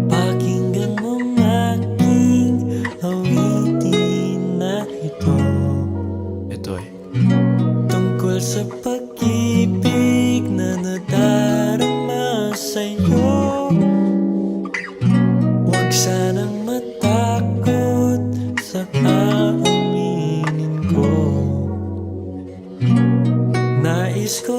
Pakinggan mong aking awitin na ito. Ito eh. Tungkol sa pag-ibig na nadarama sa'yo. Huwag sanang matakot sa aaminin ko. Nais ko